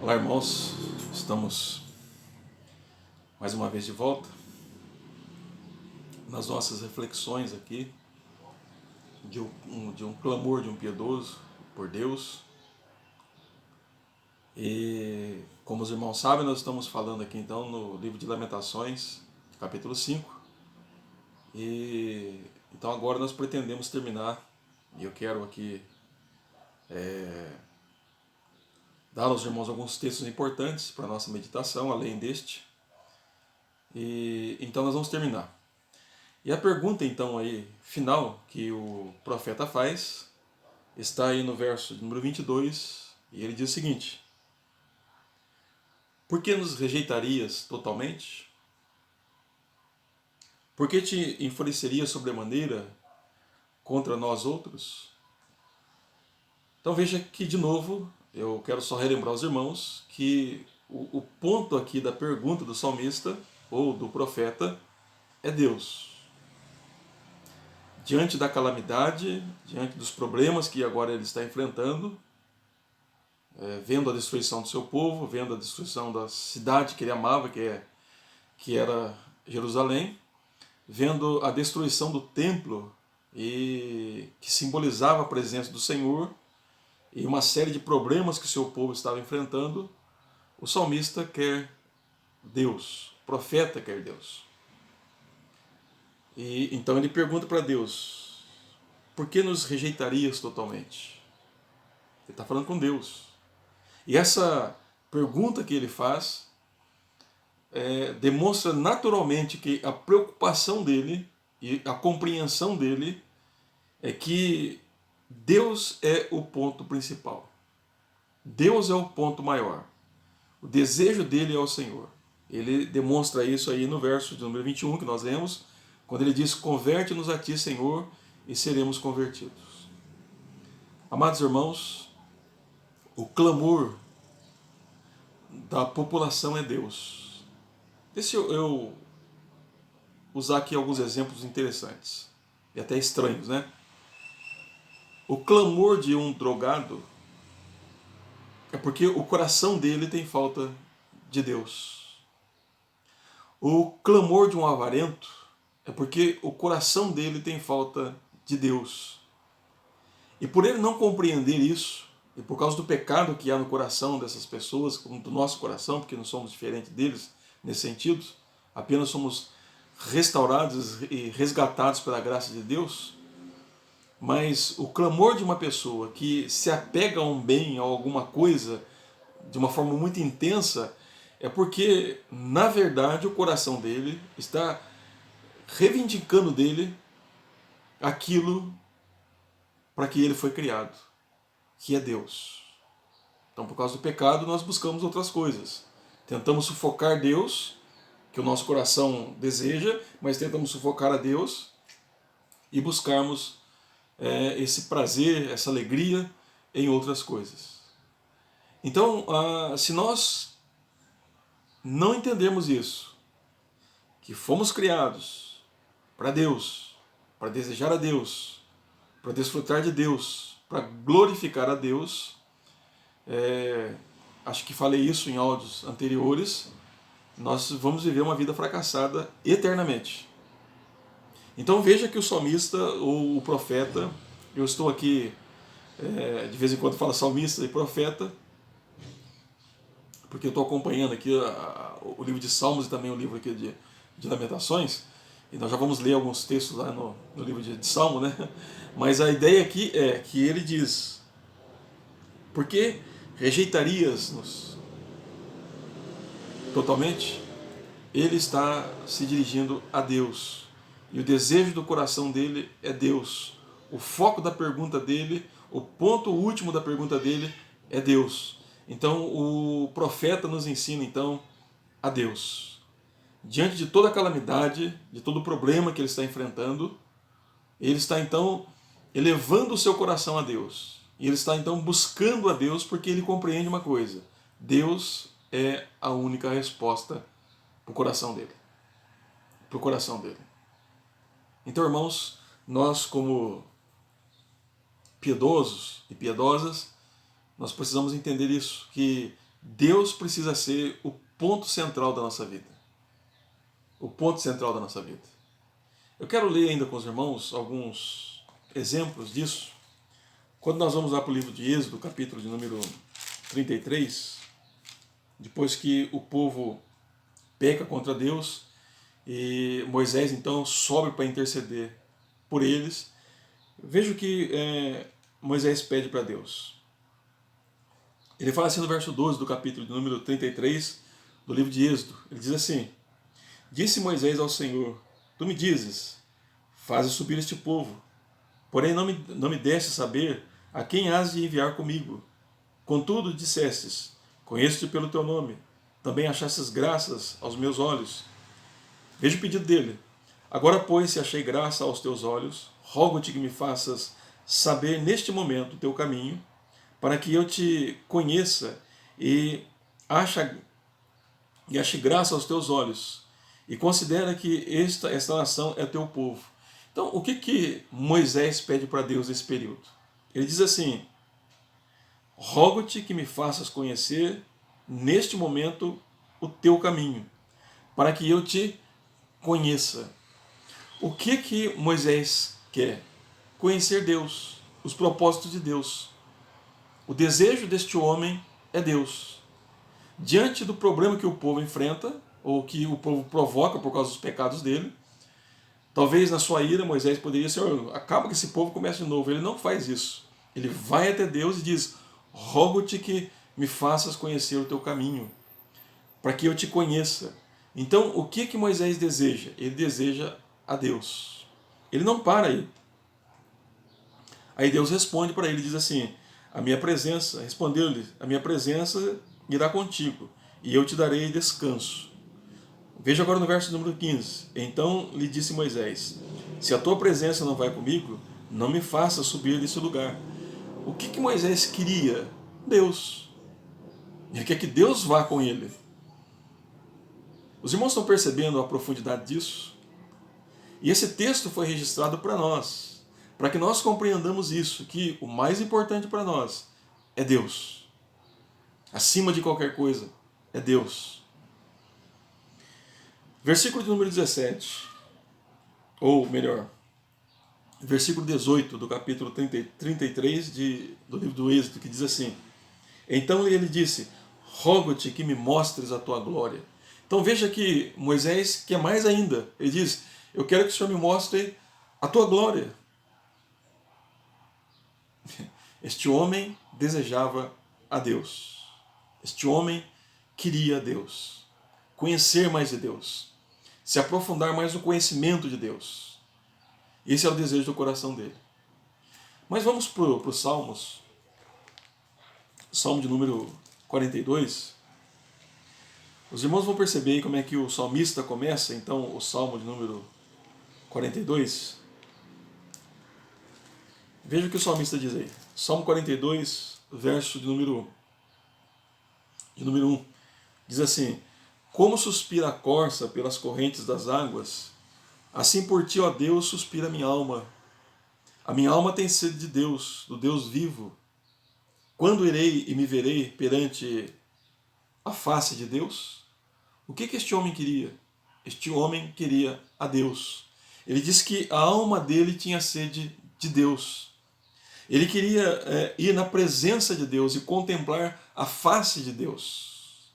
Olá, irmãos, estamos mais uma vez de volta nas nossas reflexões aqui de um clamor de um piedoso por Deus. E como os irmãos sabem, nós estamos falando aqui então no livro de Lamentações, capítulo 5. E então agora nós pretendemos terminar, e eu quero aqui dar aos irmãos alguns textos importantes para a nossa meditação, além deste. E então nós vamos terminar. E a pergunta então aí final que o profeta faz está aí no verso número 22, e ele diz o seguinte: por que nos rejeitarias totalmente? Por que te enfurecerias sobremaneira contra nós outros? Então veja que de novo, eu quero só relembrar aos irmãos que o ponto aqui da pergunta do salmista ou do profeta é Deus. Diante da calamidade, diante dos problemas que agora ele está enfrentando, vendo a destruição do seu povo, vendo a destruição da cidade que ele amava, que era Jerusalém, vendo a destruição do templo, e que simbolizava a presença do Senhor, e uma série de problemas que o seu povo estava enfrentando, o salmista quer Deus, o profeta quer Deus. E então ele pergunta para Deus: por que nos rejeitarias totalmente? Ele está falando com Deus. E essa pergunta que ele faz demonstra naturalmente que a preocupação dele e a compreensão dele é que Deus é o ponto principal. Deus é o ponto maior. O desejo dele é o Senhor. Ele demonstra isso aí no verso de número 21 que nós lemos, quando ele diz: converte-nos a ti, Senhor, e seremos convertidos. Amados irmãos, o clamor da população é Deus. Deixa eu usar aqui alguns exemplos interessantes e até estranhos, né? O clamor de um drogado é porque o coração dele tem falta de Deus. O clamor de um avarento é porque o coração dele tem falta de Deus. E por ele não compreender isso, e por causa do pecado que há no coração dessas pessoas, como do nosso coração, porque não somos diferentes deles nesse sentido, apenas somos restaurados e resgatados pela graça de Deus. Mas o clamor de uma pessoa que se apega a um bem, a alguma coisa, de uma forma muito intensa, é porque, na verdade, o coração dele está reivindicando dele aquilo para que ele foi criado, que é Deus. Então, por causa do pecado, nós buscamos outras coisas. Tentamos sufocar Deus, que o nosso coração deseja, mas tentamos sufocar a Deus e buscarmos esse prazer, essa alegria em outras coisas. Então, se nós não entendermos isso, que fomos criados para Deus, para desejar a Deus, para desfrutar de Deus, para glorificar a Deus, acho que falei isso em áudios anteriores, nós vamos viver uma vida fracassada eternamente. Então veja que o salmista, ou o profeta, eu estou aqui, de vez em quando falo salmista e profeta, porque eu estou acompanhando aqui o livro de Salmos e também o livro aqui de Lamentações, e nós já vamos ler alguns textos lá no livro de Salmo, né? Mas a ideia aqui é que ele diz: por que rejeitarias-nos totalmente? Ele está se dirigindo a Deus, e o desejo do coração dele é Deus. O foco da pergunta dele, o ponto último da pergunta dele é Deus. Então o profeta nos ensina então a Deus. Diante de toda a calamidade, de todo o problema que ele está enfrentando, ele está então elevando o seu coração a Deus. E ele está então buscando a Deus porque ele compreende uma coisa: Deus é a única resposta para o coração dele. Para o coração dele. Então, irmãos, nós como piedosos e piedosas, nós precisamos entender isso, que Deus precisa ser o ponto central da nossa vida. O ponto central da nossa vida. Eu quero ler ainda com os irmãos alguns exemplos disso. Quando nós vamos lá para o livro de Êxodo, capítulo de número 33, depois que o povo peca contra Deus, e Moisés então sobe para interceder por eles, veja o que Moisés pede para Deus. Ele fala assim no verso 12 do capítulo de número 33 do livro de Êxodo. Ele diz assim: Disse Moisés ao Senhor: Tu me dizes, faze subir este povo, porém não me deste saber a quem has de enviar comigo. Contudo dissestes: Conheço-te pelo teu nome, também achastes graças aos meus olhos. Veja o pedido dele. Agora, pois, se achei graça aos teus olhos, rogo-te que me faças saber neste momento o teu caminho, para que eu te conheça e ache graça aos teus olhos, e considera que esta nação é teu povo. Então, o que Moisés pede para Deus nesse período? Ele diz assim: rogo-te que me faças conhecer neste momento o teu caminho, para que eu te conheça. O que Moisés quer? Conhecer Deus, os propósitos de Deus. O desejo deste homem é Deus. Diante do problema que o povo enfrenta, ou que o povo provoca por causa dos pecados dele, talvez na sua ira Moisés poderia dizer: acaba que esse povo comece de novo. Ele não faz isso. Ele vai até Deus e diz: rogo-te que me faças conhecer o teu caminho, para que eu te conheça. Então, o que Moisés deseja? Ele deseja a Deus. Ele não para aí. Aí Deus responde para ele, diz assim: a minha presença, respondeu-lhe, a minha presença irá contigo, e eu te darei descanso. Veja agora no verso número 15. Então lhe disse Moisés: se a tua presença não vai comigo, não me faça subir desse lugar. O que Moisés queria? Deus. Ele quer que Deus vá com ele. Os irmãos estão percebendo a profundidade disso? E esse texto foi registrado para nós, para que nós compreendamos isso, que o mais importante para nós é Deus. Acima de qualquer coisa, é Deus. Versículo de número 17, ou melhor, versículo 18 do capítulo 33 do livro do Êxodo, que diz assim: então ele disse: rogo-te que me mostres a tua glória. Então veja que Moisés quer mais ainda. Ele diz: eu quero que o Senhor me mostre a tua glória. Este homem desejava a Deus. Este homem queria a Deus. Conhecer mais de Deus. Se aprofundar mais no conhecimento de Deus. Esse é o desejo do coração dele. Mas vamos para os Salmos. Salmo de número 42. Os irmãos vão perceber aí como é que o salmista começa, então, o Salmo de número 42. Veja o que o salmista diz aí. Salmo 42, verso de número 1. Diz assim: como suspira a corça pelas correntes das águas, assim por ti, ó Deus, suspira a minha alma. A minha alma tem sede de Deus, do Deus vivo. Quando irei e me verei perante a face de Deus? O que este homem queria? Este homem queria a Deus. Ele diz que a alma dele tinha sede de Deus. Ele queria ir na presença de Deus e contemplar a face de Deus.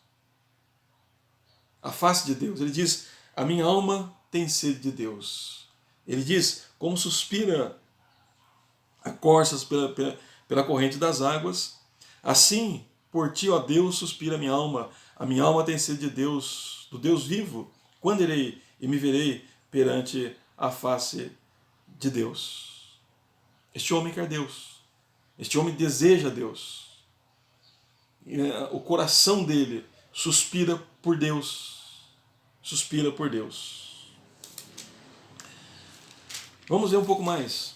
A face de Deus. Ele diz: a minha alma tem sede de Deus. Ele diz: como suspira a corças pela corrente das águas, assim por ti, ó Deus, suspira a minha alma tem sede de Deus, do Deus vivo. Quando irei e me verei perante a face de Deus? Este homem quer Deus. Este homem deseja Deus. O coração dele suspira por Deus. Suspira por Deus. Vamos ver um pouco mais.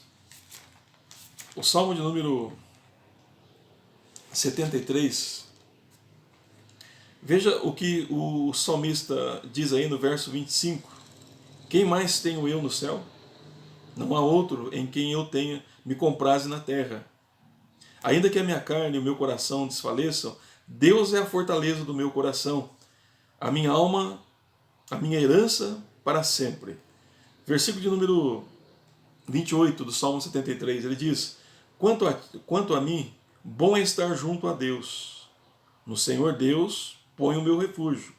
O Salmo de número 73. Veja o que o salmista diz aí no verso 25. Quem mais tenho eu no céu? Não há outro em quem eu tenha me compraze na terra. Ainda que a minha carne e o meu coração desfaleçam, Deus é a fortaleza do meu coração, a minha alma, a minha herança para sempre. Versículo de número 28 do Salmo 73, ele diz: quanto a mim, bom é estar junto a Deus. No Senhor Deus ponho o meu refúgio,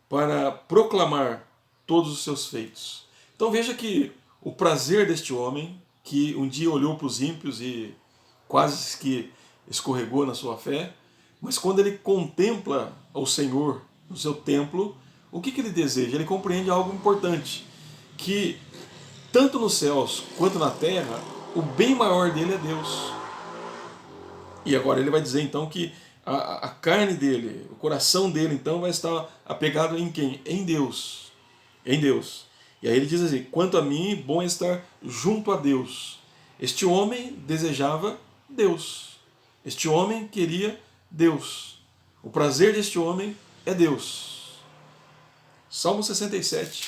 para proclamar todos os seus feitos. Então veja que o prazer deste homem, que um dia olhou para os ímpios e quase que escorregou na sua fé, mas quando ele contempla o Senhor no seu templo, o que ele deseja? Ele compreende algo importante, que tanto nos céus quanto na terra, o bem maior dele é Deus. E agora ele vai dizer então que a carne dele, o coração dele então vai estar apegado em quem? Em Deus. Em Deus. E aí ele diz assim: quanto a mim, bom é estar junto a Deus. Este homem desejava Deus. Este homem queria Deus. O prazer deste homem é Deus. Salmo 67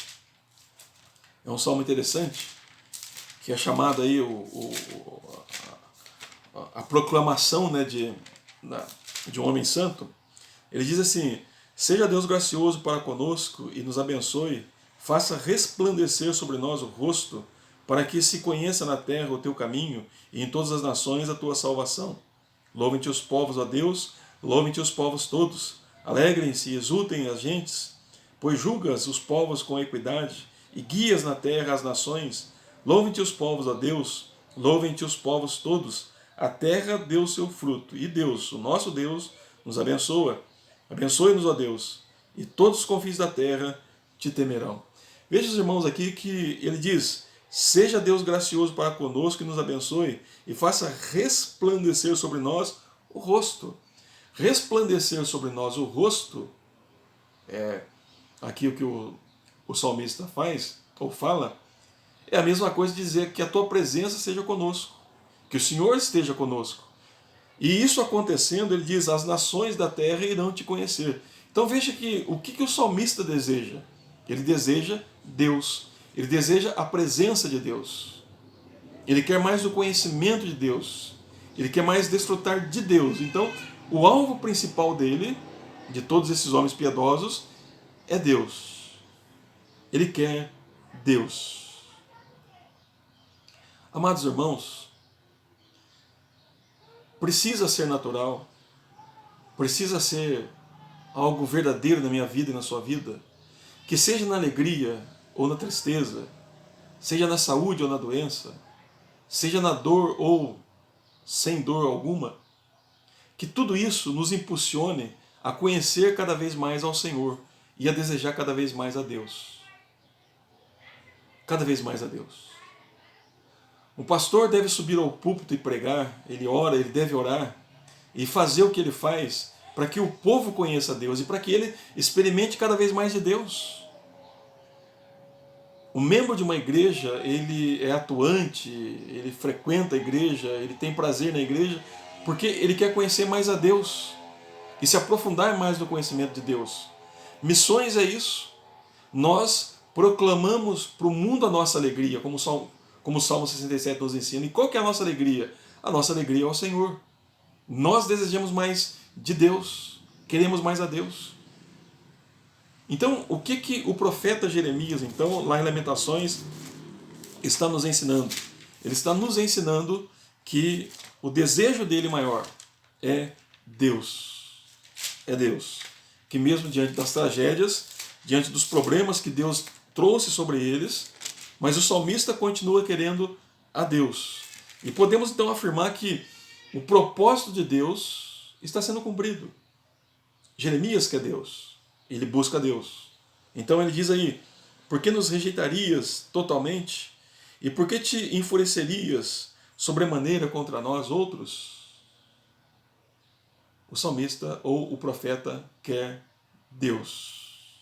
é um salmo interessante, que é chamado aí a proclamação, né, de um homem santo. Ele diz assim: seja Deus gracioso para conosco e nos abençoe, faça resplandecer sobre nós o rosto, para que se conheça na terra o teu caminho e em todas as nações a tua salvação. Louvem-te os povos, ó Deus, louvem-te os povos todos, alegrem-se e exultem as gentes, pois julgas os povos com equidade e guias na terra as nações. Louvem-te os povos, ó Deus, louvem-te os povos todos, a terra deu seu fruto, e Deus, o nosso Deus, nos abençoa. Abençoe-nos, ó Deus, e todos os confins da terra te temerão. Veja os irmãos aqui que ele diz: seja Deus gracioso para conosco e nos abençoe, e faça resplandecer sobre nós o rosto. Resplandecer sobre nós o rosto é aqui o que o salmista faz, ou fala, é a mesma coisa de dizer que a tua presença seja conosco, que o Senhor esteja conosco. E isso acontecendo, ele diz: as nações da terra irão te conhecer. Então veja que o que o salmista deseja? Ele deseja Deus, ele deseja a presença de Deus, ele quer mais o conhecimento de Deus, ele quer mais desfrutar de Deus. Então o alvo principal dele, de todos esses homens piedosos, é Deus. Ele quer Deus. Amados irmãos, precisa ser natural, precisa ser algo verdadeiro na minha vida e na sua vida, que seja na alegria ou na tristeza, seja na saúde ou na doença, seja na dor ou sem dor alguma, que tudo isso nos impulsione a conhecer cada vez mais ao Senhor e a desejar cada vez mais a Deus. Cada vez mais a Deus. O pastor deve subir ao púlpito e pregar, ele ora, ele deve orar e fazer o que ele faz para que o povo conheça Deus e para que ele experimente cada vez mais de Deus. O membro de uma igreja, ele é atuante, ele frequenta a igreja, ele tem prazer na igreja, porque ele quer conhecer mais a Deus e se aprofundar mais no conhecimento de Deus. Missões é isso. Nós proclamamos para o mundo a nossa alegria, como o Salmo 67 nos ensina. E qual que é a nossa alegria? A nossa alegria é o Senhor. Nós desejamos mais de Deus, queremos mais a Deus. Então, o que o profeta Jeremias, então, lá em Lamentações, está nos ensinando? Ele está nos ensinando que o desejo dele maior é Deus. É Deus. Que mesmo diante das tragédias, diante dos problemas que Deus trouxe sobre eles, mas o salmista continua querendo a Deus. E podemos então afirmar que o propósito de Deus está sendo cumprido. Jeremias quer Deus, ele busca Deus. Então ele diz aí: por que nos rejeitarias totalmente? E por que te enfurecerias sobremaneira contra nós outros? O salmista ou o profeta quer Deus.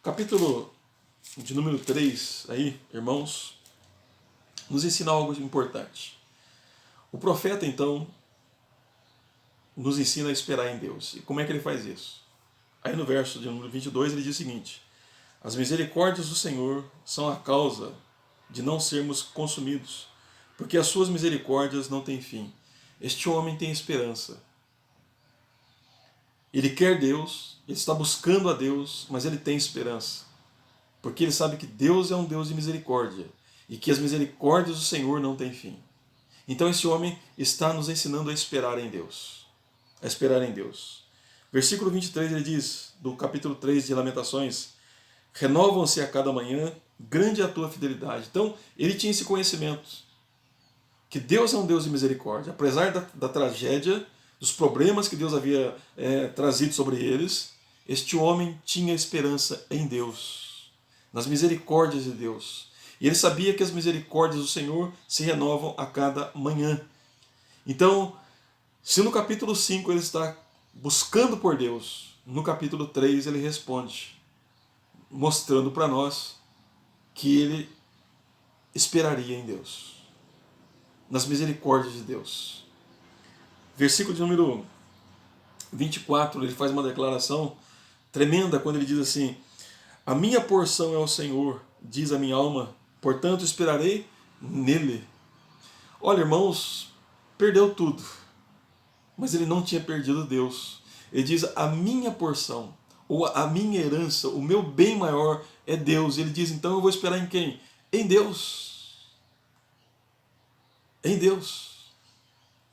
Capítulo de número 3, aí, irmãos, nos ensina algo importante. O profeta, então, nos ensina a esperar em Deus. E como é que ele faz isso? Aí no verso de número 22 ele diz o seguinte: as misericórdias do Senhor são a causa de não sermos consumidos, porque as suas misericórdias não têm fim. Este homem tem esperança. Ele quer Deus, ele está buscando a Deus, mas ele tem esperança. Porque ele sabe que Deus é um Deus de misericórdia e que as misericórdias do Senhor não têm fim. Então esse homem está nos ensinando a esperar em Deus. A esperar em Deus. Versículo 23 ele diz, do capítulo 3 de Lamentações: renovam-se a cada manhã, grande é a tua fidelidade. Então ele tinha esse conhecimento, que Deus é um Deus de misericórdia. Apesar da tragédia, dos problemas que Deus havia trazido sobre eles, este homem tinha esperança em Deus, nas misericórdias de Deus. E ele sabia que as misericórdias do Senhor se renovam a cada manhã. Então, se no capítulo 5 ele está buscando por Deus, no capítulo 3 ele responde, mostrando para nós que ele esperaria em Deus, nas misericórdias de Deus. Versículo de número 24, ele faz uma declaração tremenda quando ele diz assim: a minha porção é o Senhor, diz a minha alma, portanto esperarei nele. Olha, irmãos, perdeu tudo, mas ele não tinha perdido Deus. Ele diz: a minha porção, ou a minha herança, o meu bem maior é Deus. Ele diz: então eu vou esperar em quem? Em Deus. Em Deus.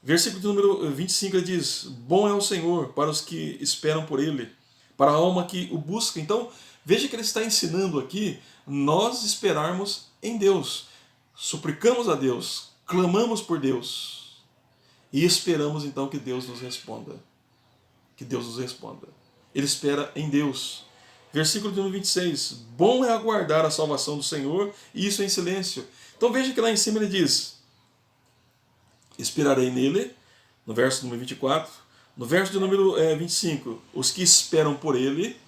Versículo de número 25 ele diz: bom é o Senhor para os que esperam por ele, para a alma que o busca. Então veja que ele está ensinando aqui nós esperarmos em Deus. Suplicamos a Deus, clamamos por Deus e esperamos então que Deus nos responda. Que Deus nos responda. Ele espera em Deus. Versículo de número 26. Bom é aguardar a salvação do Senhor, e isso em silêncio. Então veja que lá em cima ele diz: esperarei nele, no verso número 24. No verso de número 25, os que esperam por ele.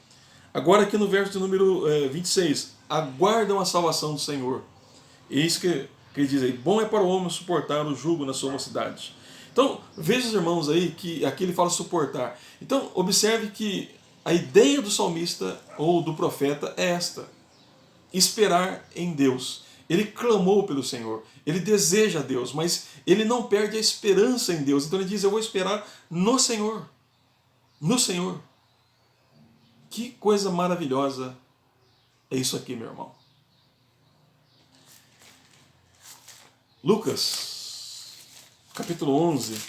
Agora aqui no verso de número 26, aguardam a salvação do Senhor. É isso que ele diz aí: bom é para o homem suportar o jugo na sua mocidade. Então, veja os irmãos aí que aqui ele fala suportar. Então, observe que a ideia do salmista ou do profeta é esta: esperar em Deus. Ele clamou pelo Senhor, ele deseja Deus, mas ele não perde a esperança em Deus. Então ele diz: eu vou esperar no Senhor. No Senhor. Que coisa maravilhosa é isso aqui, meu irmão. Lucas, capítulo 11,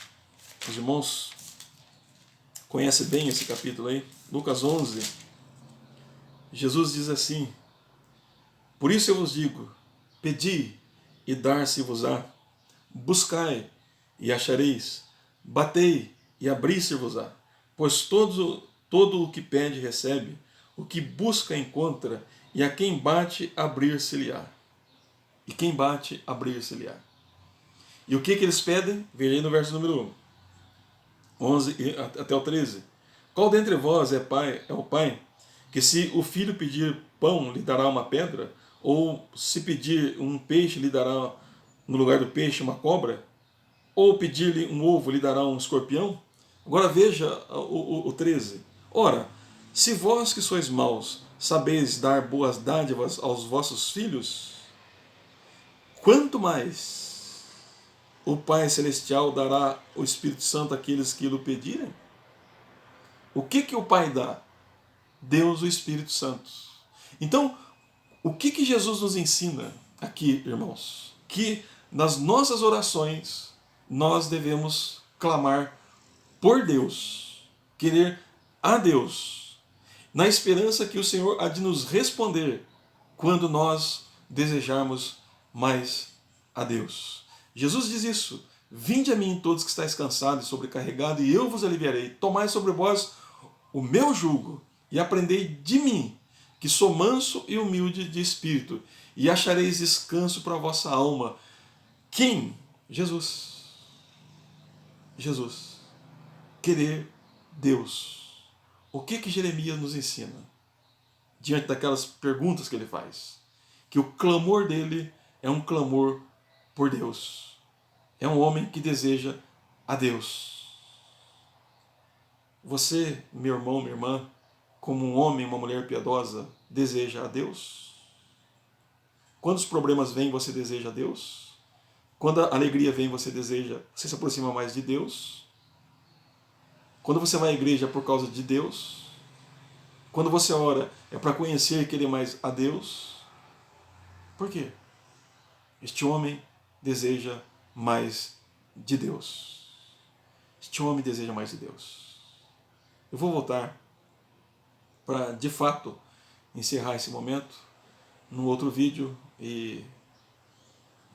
os irmãos conhecem bem esse capítulo aí. Lucas 11, Jesus diz assim: por isso eu vos digo, pedi e dar-se-vos-á, buscai e achareis, batei e abrir-se-vos-á, pois todo o que pede recebe, o que busca encontra, e a quem bate abrir-se-lhe-á. E quem bate abrir-se-lhe-á. E o que eles pedem? Veja aí no verso número 11 até o 13. Qual dentre vós é o pai, que se o filho pedir pão, lhe dará uma pedra? Ou se pedir um peixe, lhe dará no lugar do peixe uma cobra? Ou pedir-lhe um ovo, lhe dará um escorpião? Agora veja o 13. Ora, se vós que sois maus sabeis dar boas dádivas aos vossos filhos, quanto mais o Pai Celestial dará o Espírito Santo àqueles que lhe pedirem? O que o Pai dá? Deus, o Espírito Santo. Então, o que Jesus nos ensina aqui, irmãos? Que nas nossas orações nós devemos clamar por Deus, querer a Deus, na esperança que o Senhor há de nos responder quando nós desejarmos mais a Deus. Jesus diz isso: vinde a mim todos que estáis cansados e sobrecarregados, e eu vos aliviarei. Tomai sobre vós o meu jugo e aprendei de mim, que sou manso e humilde de espírito, e achareis descanso para a vossa alma. Quem? Jesus. Jesus. Querer Deus. O que Jeremias nos ensina? Diante daquelas perguntas que ele faz. Que o clamor dele é um clamor por Deus. É um homem que deseja a Deus. Você, meu irmão, minha irmã, como um homem, uma mulher piedosa, deseja a Deus? Quando os problemas vêm, você deseja a Deus? Quando a alegria vem, você se aproxima mais de Deus? Quando você vai à igreja é por causa de Deus. Quando você ora é para conhecer e querer mais a Deus. Por quê? Este homem deseja mais de Deus. Este homem deseja mais de Deus. Eu vou voltar para, de fato, encerrar esse momento num outro vídeo e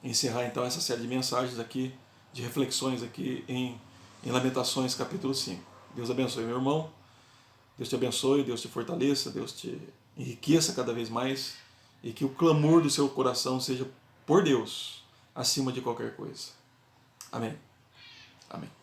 encerrar então essa série de mensagens aqui, de reflexões aqui em Lamentações capítulo 5. Deus abençoe meu irmão, Deus te abençoe, Deus te fortaleça, Deus te enriqueça cada vez mais e que o clamor do seu coração seja por Deus acima de qualquer coisa. Amém. Amém.